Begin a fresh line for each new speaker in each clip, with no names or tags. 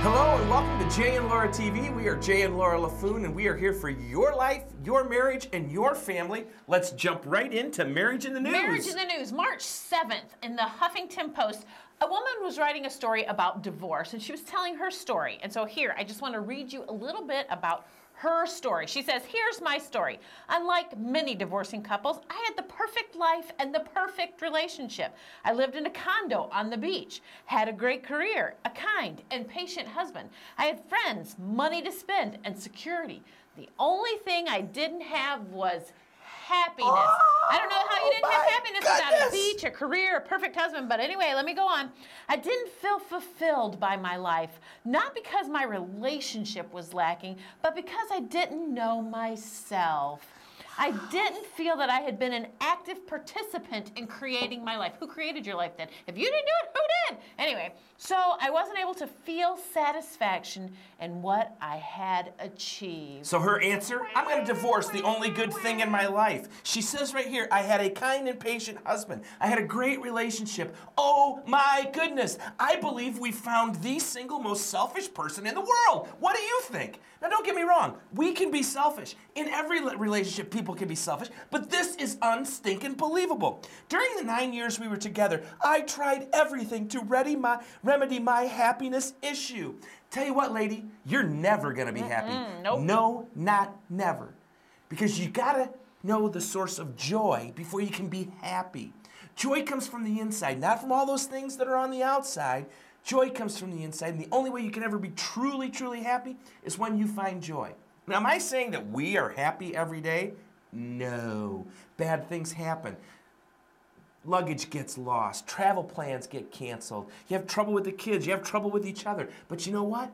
Hello and welcome to Jay and Laura TV. We are Jay and Laura Laffoon, and we are here for your life, your marriage, and your family. Let's jump right into Marriage in the News.
Marriage in the News, March 7th, in the Huffington Post, a woman was writing a story about divorce, and she was telling her story. And so here, I just want to read you a little bit about her story. She says, here's my story. Unlike many divorcing couples, I had the perfect life and the perfect relationship. I lived in a condo on the beach, had a great career, a kind and patient husband. I had friends, money to spend, and security. The only thing I didn't have was happiness. I don't know how you didn't have happiness without a beach, a career, a perfect husband, but anyway, let me go on. I didn't feel fulfilled by my life, not because my relationship was lacking, but because I didn't know myself. I didn't feel that I had been an active participant in creating my life. Who created your life then? If you didn't do it, who did? Anyway, so I wasn't able to feel satisfaction in what I had achieved.
So her answer, I'm going to divorce the only good thing in my life. She says right here, I had a kind and patient husband. I had a great relationship. Oh my goodness. I believe we found the single most selfish person in the world. What do you think? Now don't get me wrong. We can be selfish. In every relationship, people can be selfish, but this is unstinking believable. During the 9 years we were together, I tried everything to remedy my happiness issue. Tell you what, lady, you're never gonna be happy.
Nope.
No, not never. Because you gotta know the source of joy before you can be happy. Joy comes from the inside, not from all those things that are on the outside. Joy comes from the inside, and the only way you can ever be truly, truly happy is when you find joy. Now, am I saying that we are happy every day? No. Bad things happen. Luggage gets lost. Travel plans get canceled. You have trouble with the kids. You have trouble with each other. But you know what?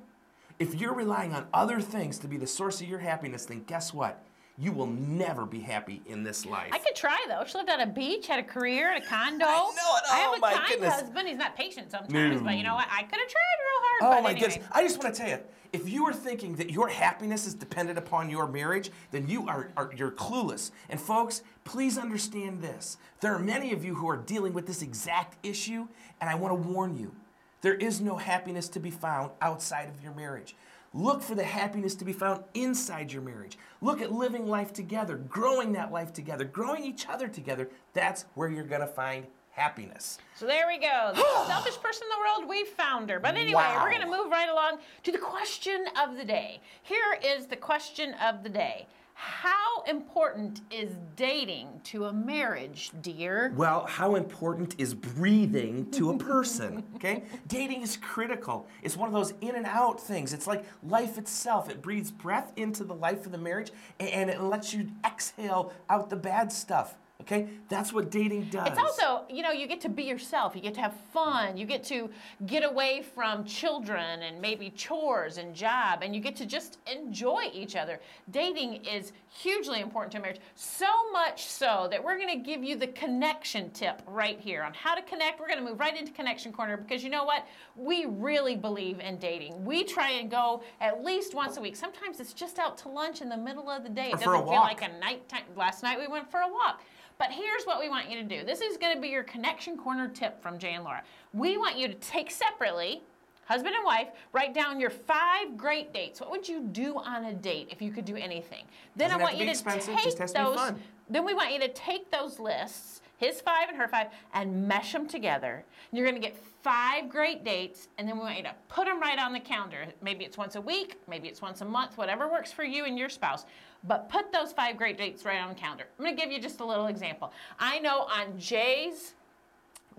If you're relying on other things to be the source of your happiness, then guess what? You will never be happy in this life.
I could try, though. She lived on a beach, had a career, had a condo.
I know it.
I have
Oh,
a
my
kind
goodness.
husband. He's not patient sometimes, but you know what? I could have tried real hard.
Oh
but
my
anyway.
goodness. I just want to tell you, if you are thinking that your happiness is dependent upon your marriage, then you're clueless. And folks, please understand this. There are many of you who are dealing with this exact issue, and I want to warn you. There is no happiness to be found outside of your marriage. Look for the happiness to be found inside your marriage. Look at living life together, growing that life together, growing each other together. That's where you're going to find happiness.
So there we go. The most selfish person in the world, we found her. But anyway,
Wow.
we're going to move right along to the question of the day. Here is the question of the day. How important is dating to a marriage, dear?
Well, how important is breathing to a person, okay? Dating is critical. It's one of those in and out things. It's like life itself. It breathes breath into the life of the marriage, and it lets you exhale out the bad stuff. Okay? That's what dating does.
It's also, you get to be yourself. You get to have fun. You get to get away from children and maybe chores and job, and you get to just enjoy each other. Dating is hugely important to marriage, so much so that we're going to give you the connection tip right here on how to connect. We're going to move right into Connection Corner because you know what? We really believe in dating. We try and go at least once a week. Sometimes it's just out to lunch in the middle of the day. It
for a
doesn't feel
walk.
like a nighttime. Last night we went for a walk. But here's what we want you to do. This is going to be your Connection Corner tip from Jay and Laura. We want you to take separately, husband and wife, write down your 5 great dates. What would you do on a date if you could do anything? Then
Doesn't
I want
have to
you
be
to
expensive,
take
just has to be
those.
fun.
Then we want you to take those lists, his 5 and her 5, and mesh them together. You're going to get 5 great dates, and then we want you to put them right on the calendar. Maybe it's once a week, maybe it's once a month, whatever works for you and your spouse. But put those 5 great dates right on the calendar. I'm going to give you just a little example. I know on Jay's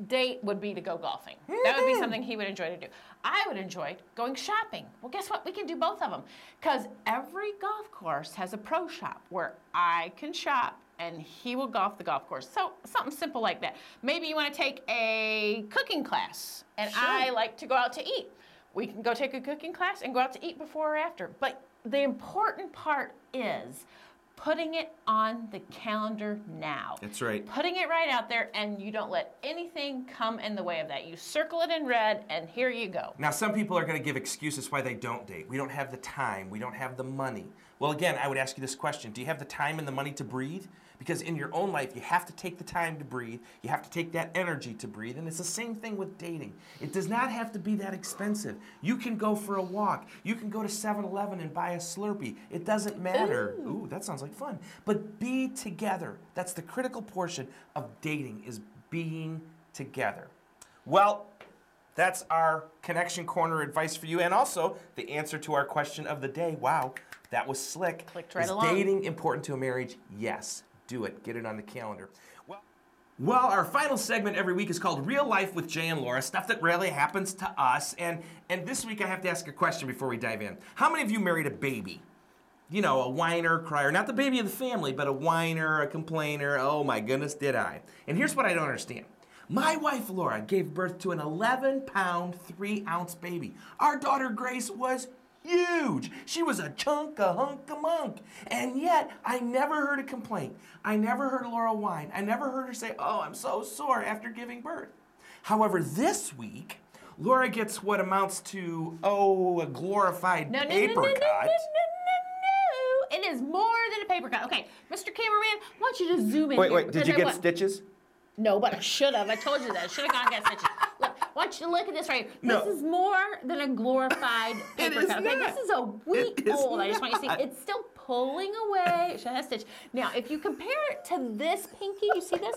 date would be to go golfing. That would be something he would enjoy to do. I would enjoy going shopping. Well, guess what? We can do both of them because every golf course has a pro shop where I can shop and he will golf the golf course. So something simple like that. Maybe you want to take a cooking class and
Sure.
I like to go out to eat. We can go take a cooking class and go out to eat before or after. But the important part is putting it on the calendar now.
That's right.
Putting it right out there, and you don't let anything come in the way of that. You circle it in red, and here you go.
Now, some people are going to give excuses why they don't date. We don't have the time. We don't have the money. Well, again, I would ask you this question. Do you have the time and the money to breathe? Because in your own life, you have to take the time to breathe. You have to take that energy to breathe. And it's the same thing with dating. It does not have to be that expensive. You can go for a walk. You can go to 7-Eleven and buy a Slurpee. It doesn't matter. Ooh, that sounds like fun. But be together. That's the critical portion of dating, is being together. Well, that's our Connection Corner advice for you, and also the answer to our question of the day. Wow, that was slick.
Clicked right
Is
along.
dating important to a marriage? Yes. Do it. Get it on the calendar. Well, our final segment every week is called Real Life with Jay and Laura, stuff that rarely happens to us. And this week I have to ask a question before we dive in. How many of you married a baby? You know, a whiner, crier, not the baby of the family, but a whiner, a complainer. Oh my goodness, did I. And here's what I don't understand. My wife, Laura, gave birth to an 11-pound, 3-ounce baby. Our daughter, Grace, was huge. She was a chunk, a hunk, a monk. And yet, I never heard a complaint. I never heard Laura whine. I never heard her say, oh, I'm so sore after giving birth. However, this week, Laura gets what amounts to, a glorified paper cut.
No. It is more than a paper cut. Okay, Mr. Cameraman, I want you to zoom in here.
Wait, did you get stitches?
No, but I should have. I told you that. I should have gone and got stitches. Look, I want you to look at this right here.
No.
This is more than a glorified paper cut. Okay, this is a week old. I just want you to see. It's still pulling away. It should have stitch. Now, if you compare it to this pinky, you see this?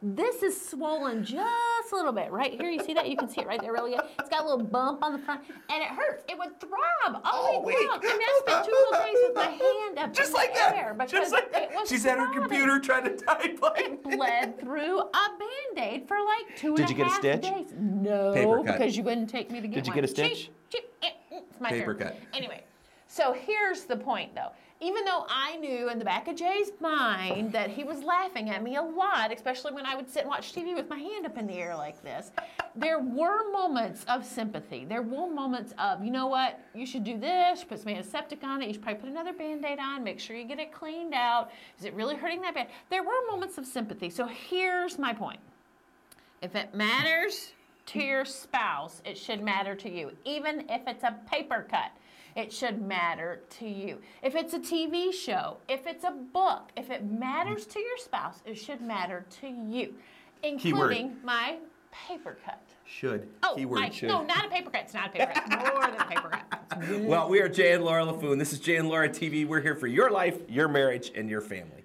This is swollen just a little bit. Right here, you see that? You can see it right there really good. It's got a little bump on the front, and it hurts. It would throb all week long. I mean, I spent 2 whole days with my hand up
Just
in
like
the
that.
air because
Just like that.
it was
She's at her
throbbing.
computer trying to type.
It bled through a Band-Aid for like 2.5 days.
Did you get a stitch?
No,
Paper cut.
because you wouldn't take me to get
Did you
one.
get a stitch?
Cheap. It's my
Paper
turn.
cut.
Anyway, so here's the point though. Even though I knew in the back of Jay's mind that he was laughing at me a lot, especially when I would sit and watch TV with my hand up in the air like this, there were moments of sympathy. There were moments of, you know what, you should do this, put some antiseptic on it, you should probably put another Band-Aid on, make sure you get it cleaned out. Is it really hurting that bad? There were moments of sympathy. So here's my point. If it matters to your spouse, it should matter to you. Even if it's a paper cut, it should matter to you. If it's a TV show, if it's a book, if it matters to your spouse, it should matter to you, including my paper cut.
Should.
Oh,
Keyword should.
no, not a paper cut. It's not a paper cut. It's more than a paper cut.
Well, we are Jay and Laura Laffoon. This is Jay and Laura TV. We're here for your life, your marriage, and your family.